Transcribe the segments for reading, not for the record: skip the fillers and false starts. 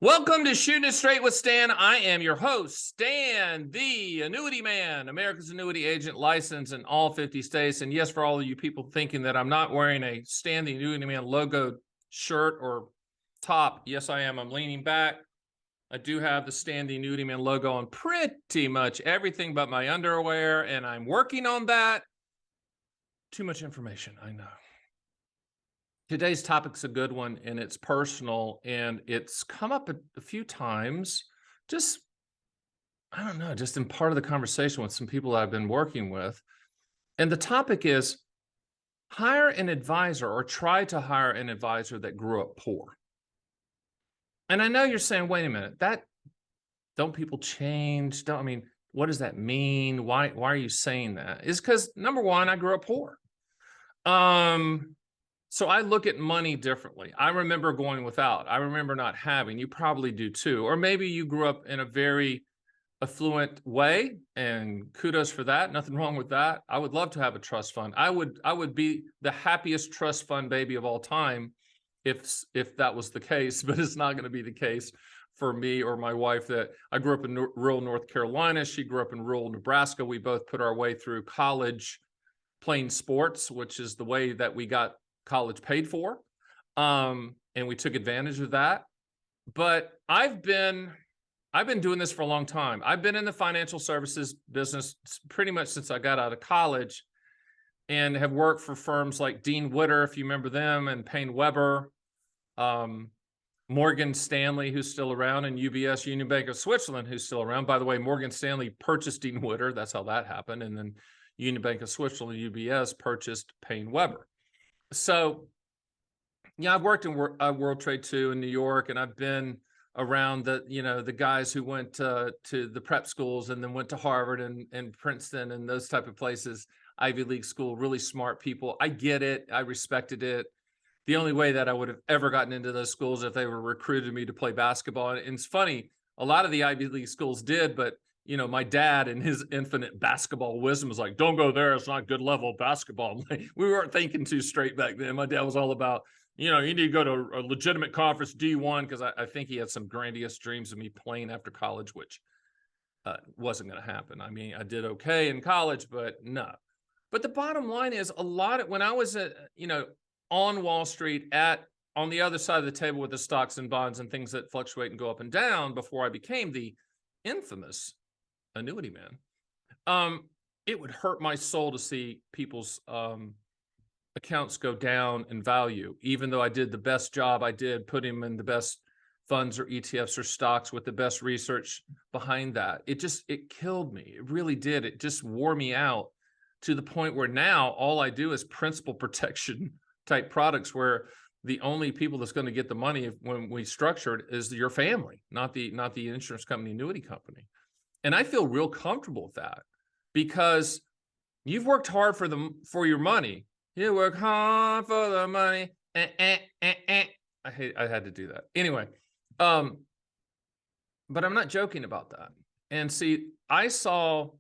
Welcome to Shooting It Straight with Stan. I am your host, Stan, the Annuity Man, America's annuity agent, licensed in all 50 states. And yes, for all of you people thinking that I'm not wearing a Stan, the Annuity Man logo shirt or top, yes, I am. I'm leaning back. I do have the Stan, the Annuity Man logo on pretty much everything but my underwear, and I'm working on that. Too much information, I know. Today's topic's a good one, and it's personal, and it's come up a few times. Just, I don't know, just in part of the conversation with some people I've been working with. And the topic is hire an advisor or try to hire an advisor that grew up poor. And I know you're saying, wait a minute, don't people change? What does that mean? Why are you saying that? It's because number one, I grew up poor. So I look at money differently. I remember going without. I remember not having. You probably do too. Or maybe you grew up in a very affluent way, and kudos for that. Nothing wrong with that. I would love to have a trust fund. I would be the happiest trust fund baby of all time if that was the case, but it's not going to be the case for me or my wife. That I grew up in rural North Carolina. She grew up in rural Nebraska. We both put our way through college playing sports, which is the way that we got college paid for. And we took advantage of that. But I've been doing this for a long time. I've been in the financial services business pretty much since I got out of college, and have worked for firms like Dean Witter, if you remember them, and Payne Weber, Morgan Stanley, who's still around, and UBS, Union Bank of Switzerland, who's still around. By the way, Morgan Stanley purchased Dean Witter. That's how that happened. And then Union Bank of Switzerland, UBS, purchased Payne Weber. So, yeah, I've worked in World Trade II in New York, and I've been around the guys who went to the prep schools and then went to Harvard and Princeton and those type of places, Ivy League school, really smart people. I get it. I respected it. The only way that I would have ever gotten into those schools if they were recruited me to play basketball. And it's funny, a lot of the Ivy League schools did, but my dad and his infinite basketball wisdom was like, don't go there. It's not good level basketball. We weren't thinking too straight back then. My dad was all about, you need to go to a legitimate conference, D1, because I think he had some grandiose dreams of me playing after college, which wasn't going to happen. I mean, I did okay in college, but no. But the bottom line is when I was, on Wall Street on the other side of the table with the stocks and bonds and things that fluctuate and go up and down before I became the infamous Annuity Man, it would hurt my soul to see people's accounts go down in value, even though I did the best job I did, put them in the best funds or ETFs or stocks with the best research behind that. It killed me. It really did. It just wore me out to the point where now all I do is principal protection type products, where the only people that's going to get the money when we structure it is your family, not the insurance company, annuity company. And I feel real comfortable with that, because you've worked hard for your money. You work hard for the money. I had to do that. Anyway, but I'm not joking about that. And see, I saw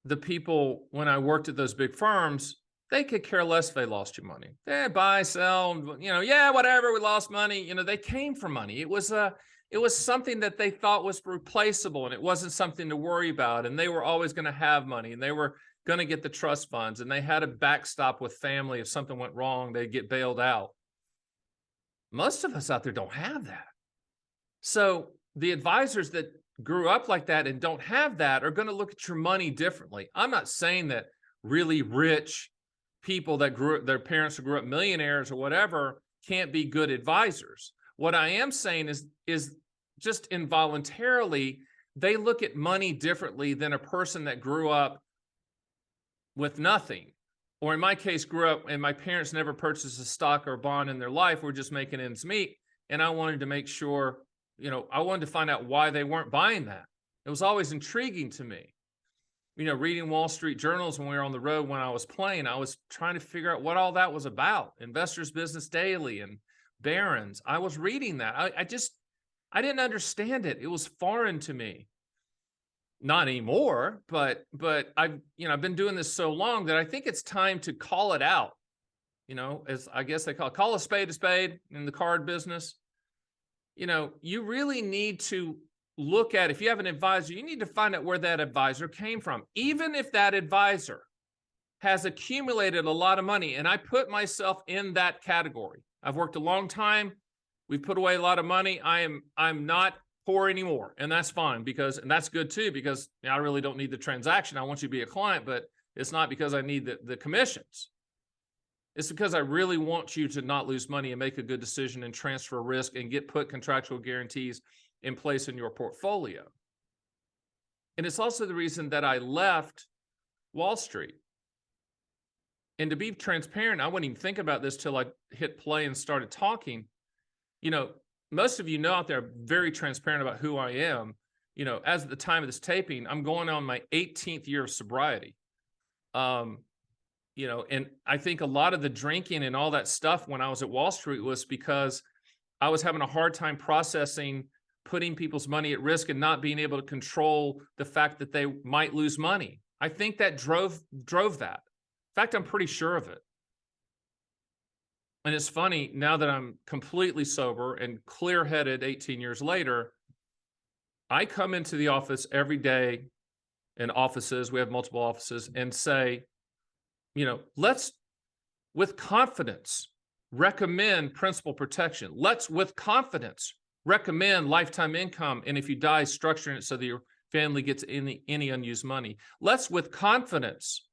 the people when I worked at those big firms, they could care less if they lost you money. They buy, sell, yeah, whatever, we lost money. They came for money. It was something that they thought was replaceable, and it wasn't something to worry about. And they were always going to have money, and they were going to get the trust funds, and they had a backstop with family. If something went wrong, they'd get bailed out. Most of us out there don't have that. So the advisors that grew up like that and don't have that are going to look at your money differently. I'm not saying that really rich people that their parents grew up millionaires or whatever can't be good advisors. What I am saying is just involuntarily, they look at money differently than a person that grew up with nothing. Or in my case, grew up and my parents never purchased a stock or a bond in their life. We're just making ends meet. And I wanted to make sure, I wanted to find out why they weren't buying that. It was always intriguing to me. Reading Wall Street journals when we were on the road when I was playing, I was trying to figure out what all that was about. Investors Business Daily and Barron's. I was reading that. I didn't understand it. It was foreign to me. Not anymore, but I've been doing this so long that I think it's time to call it out. As I guess they call a spade in the card business. you really need to look at, if you have an advisor, you need to find out where that advisor came from. Even if that advisor has accumulated a lot of money, and I put myself in that category. I've worked a long time. We've put away a lot of money. I'm not poor anymore, and that's fine, and that's good too, because I really don't need the transaction. I want you to be a client, but it's not because I need the commissions. It's because I really want you to not lose money and make a good decision and transfer risk and put contractual guarantees in place in your portfolio. And it's also the reason that I left Wall Street. And to be transparent, I wouldn't even think about this till I hit play and started talking. Most of you out there are very transparent about who I am. As at the time of this taping, I'm going on my 18th year of sobriety. And I think a lot of the drinking and all that stuff when I was at Wall Street was because I was having a hard time processing putting people's money at risk and not being able to control the fact that they might lose money. I think that drove that. In fact, I'm pretty sure of it. And it's funny, now that I'm completely sober and clear-headed 18 years later, I come into the office every day, in offices, we have multiple offices, and say, let's, with confidence, recommend principal protection. Let's, with confidence, recommend lifetime income. And if you die, structuring it so that your family gets any unused money. Let's, with confidence,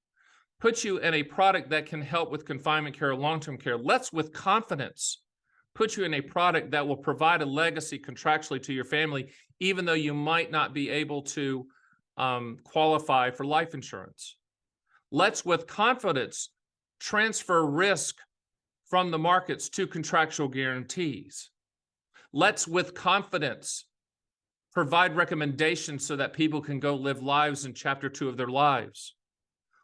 put you in a product that can help with confinement care or long-term care. Let's, with confidence, put you in a product that will provide a legacy contractually to your family, even though you might not be able to qualify for life insurance. Let's, with confidence, transfer risk from the markets to contractual guarantees. Let's, with confidence, provide recommendations so that people can go live lives in chapter 2 of their lives.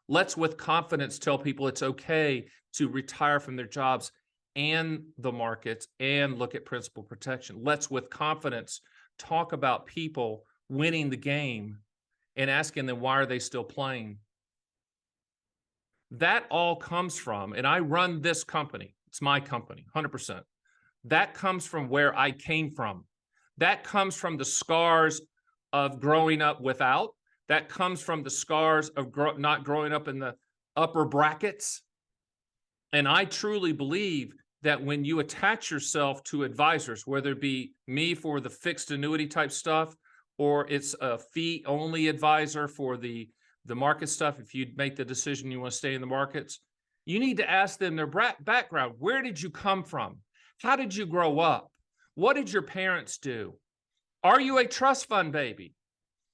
Let's, with confidence, tell people it's okay to retire from their jobs and the markets and look at principal protection. Let's, with confidence, talk about people winning the game and asking them, why are they still playing? That all comes from, and I run this company. It's my company, 100%. That comes from where I came from. That comes from the scars of growing up without. That comes from the scars of not growing up in the upper brackets. And I truly believe that when you attach yourself to advisors, whether it be me for the fixed annuity type stuff, or it's a fee-only advisor for the market stuff, if you make the decision you want to stay in the markets, you need to ask them their background. Where did you come from? How did you grow up? What did your parents do? Are you a trust fund baby?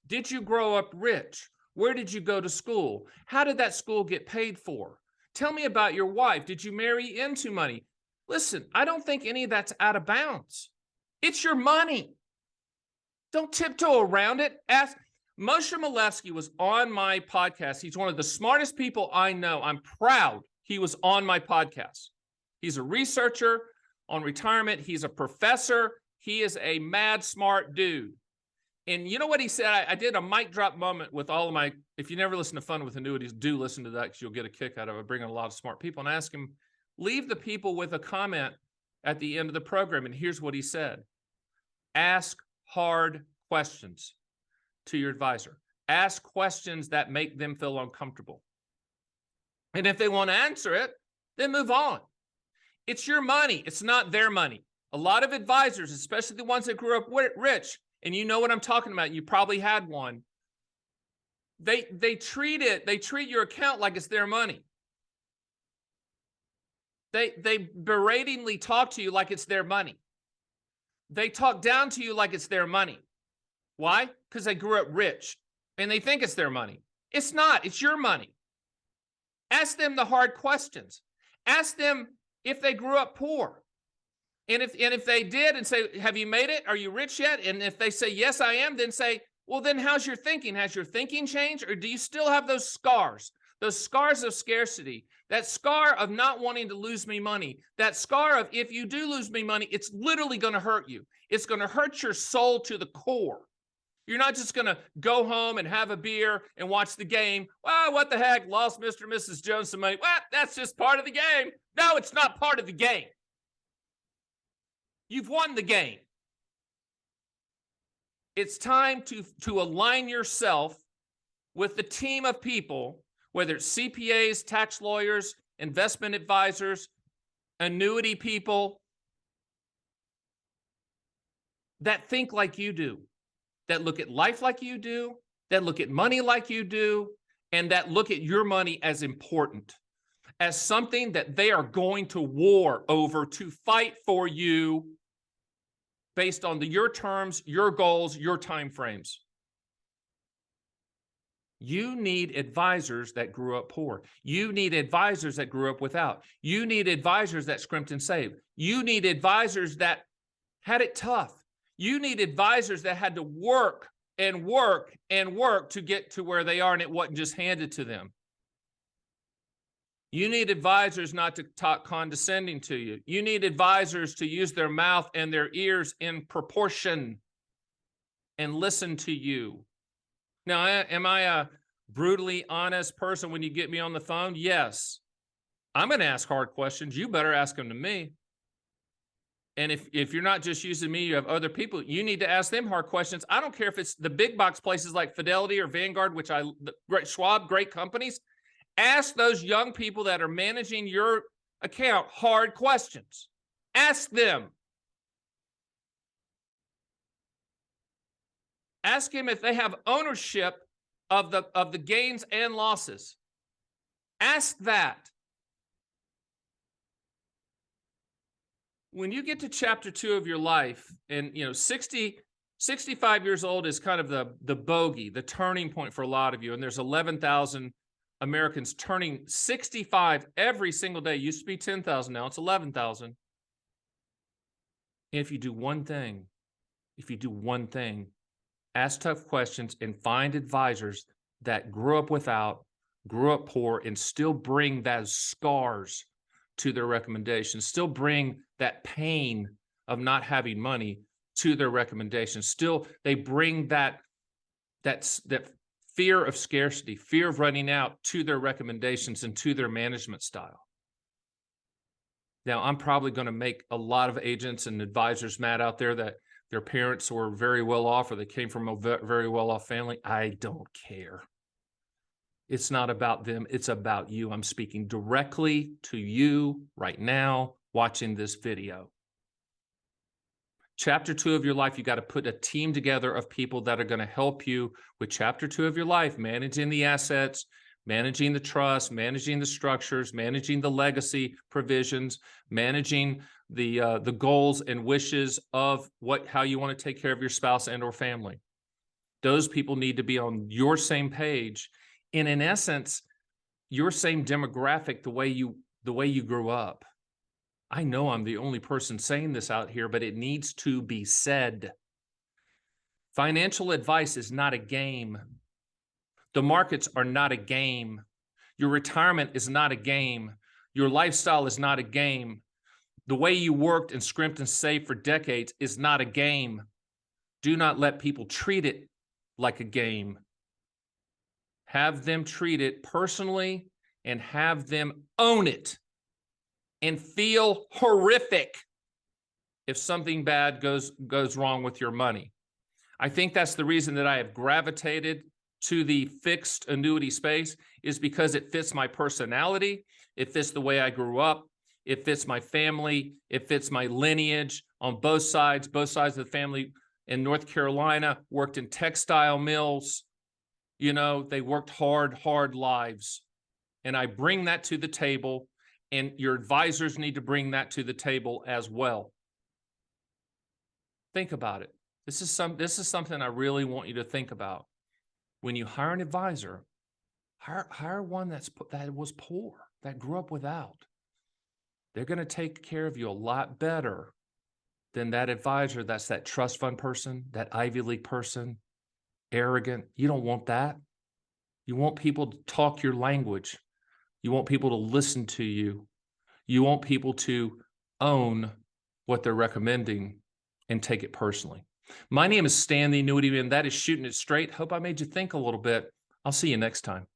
Did you grow up rich? Where did you go to school? How did that school get paid for? Tell me about your wife. Did you marry into money? Listen, I don't think any of that's out of bounds. It's your money. Don't tiptoe around it. Ask. Moshe Milevsky was on my podcast. He's one of the smartest people I know. I'm proud he was on my podcast. He's a researcher on retirement. He's a professor. He is a mad smart dude. And you know what he said? I did a mic drop moment with all of my, if you never listen to Fun with Annuities, do listen to that because you'll get a kick out of it. Bringing a lot of smart people, and ask him, leave the people with a comment at the end of the program. And here's what he said. Ask hard questions to your advisor. Ask questions that make them feel uncomfortable. And if they want to answer it, then move on. It's your money. It's not their money. A lot of advisors, especially the ones that grew up rich, and you know what I'm talking about, you probably had one, they treat your account like it's their money. They beratingly talk to you like it's their money. They talk down to you like it's their money. Why? Because they grew up rich and they think it's their money. It's not. It's your money. Ask them the hard questions. Ask them if they grew up poor. And if they did, and say, have you made it? Are you rich yet? And if they say, yes, I am, then say, well, then how's your thinking? Has your thinking changed? Or do you still have those scars of scarcity, that scar of not wanting to lose me money, that scar of if you do lose me money, it's literally going to hurt you. It's going to hurt your soul to the core. You're not just going to go home and have a beer and watch the game. Well, what the heck? Lost Mr. and Mrs. Jones some money. Well, that's just part of the game. No, it's not part of the game. You've won the game. It's time to align yourself with the team of people, whether it's CPAs, tax lawyers, investment advisors, annuity people, that think like you do, that look at life like you do, that look at money like you do, and that look at your money as important, as something that they are going to war over, to fight for you based on your terms, your goals, your time frames. You need advisors that grew up poor. You need advisors that grew up without. You need advisors that scrimped and saved. You need advisors that had it tough. You need advisors that had to work and work and work to get to where they are, and it wasn't just handed to them. You need advisors not to talk condescending to you. You need advisors to use their mouth and their ears in proportion and listen to you. Now, am I a brutally honest person when you get me on the phone? Yes. I'm going to ask hard questions. You better ask them to me. And if you're not just using me, you have other people, you need to ask them hard questions. I don't care if it's the big box places like Fidelity or Vanguard, which Schwab, great companies. Ask those young people that are managing your account hard questions. Ask them. Ask them if they have ownership of the gains and losses. Ask that. When you get to chapter 2 of your life, and 65 years old is kind of the bogey, the turning point for a lot of you, and there's 11,000 Americans turning 65 every single day. Used to be 10,000, now it's 11,000. If you do one thing, ask tough questions and find advisors that grew up without, grew up poor, and still bring those scars to their recommendations, still bring that pain of not having money to their recommendations. Still, they bring that fear of scarcity, fear of running out to their recommendations and to their management style. Now, I'm probably going to make a lot of agents and advisors mad out there that their parents were very well off or they came from a very well off family. I don't care. It's not about them. It's about you. I'm speaking directly to you right now watching this video. Chapter 2 of your life, you got to put a team together of people that are going to help you with chapter 2 of your life, managing the assets, managing the trust, managing the structures, managing the legacy provisions, managing the goals and wishes of how you want to take care of your spouse and or family. Those people need to be on your same page, and in essence, your same demographic, the way you grew up. I know I'm the only person saying this out here, but it needs to be said. Financial advice is not a game. The markets are not a game. Your retirement is not a game. Your lifestyle is not a game. The way you worked and scrimped and saved for decades is not a game. Do not let people treat it like a game. Have them treat it personally and have them own it and feel horrific if something bad goes wrong with your money. I think that's the reason that I have gravitated to the fixed annuity space, is because it fits my personality, it fits the way I grew up, it fits my family, it fits my lineage on both sides of the family. In North Carolina, worked in textile mills. They worked hard lives. And I bring that to the table, and your advisors need to bring that to the table as well. Think about it. This is something I really want you to think about. When you hire an advisor, hire one that was poor, that grew up without. They're going to take care of you a lot better than that advisor that's that trust fund person, that Ivy League person, arrogant. You don't want that. You want people to talk your language. You want people to listen to you. You want people to own what they're recommending and take it personally. My name is Stan, the Annuity Man. That is Shooting It Straight. Hope I made you think a little bit. I'll see you next time.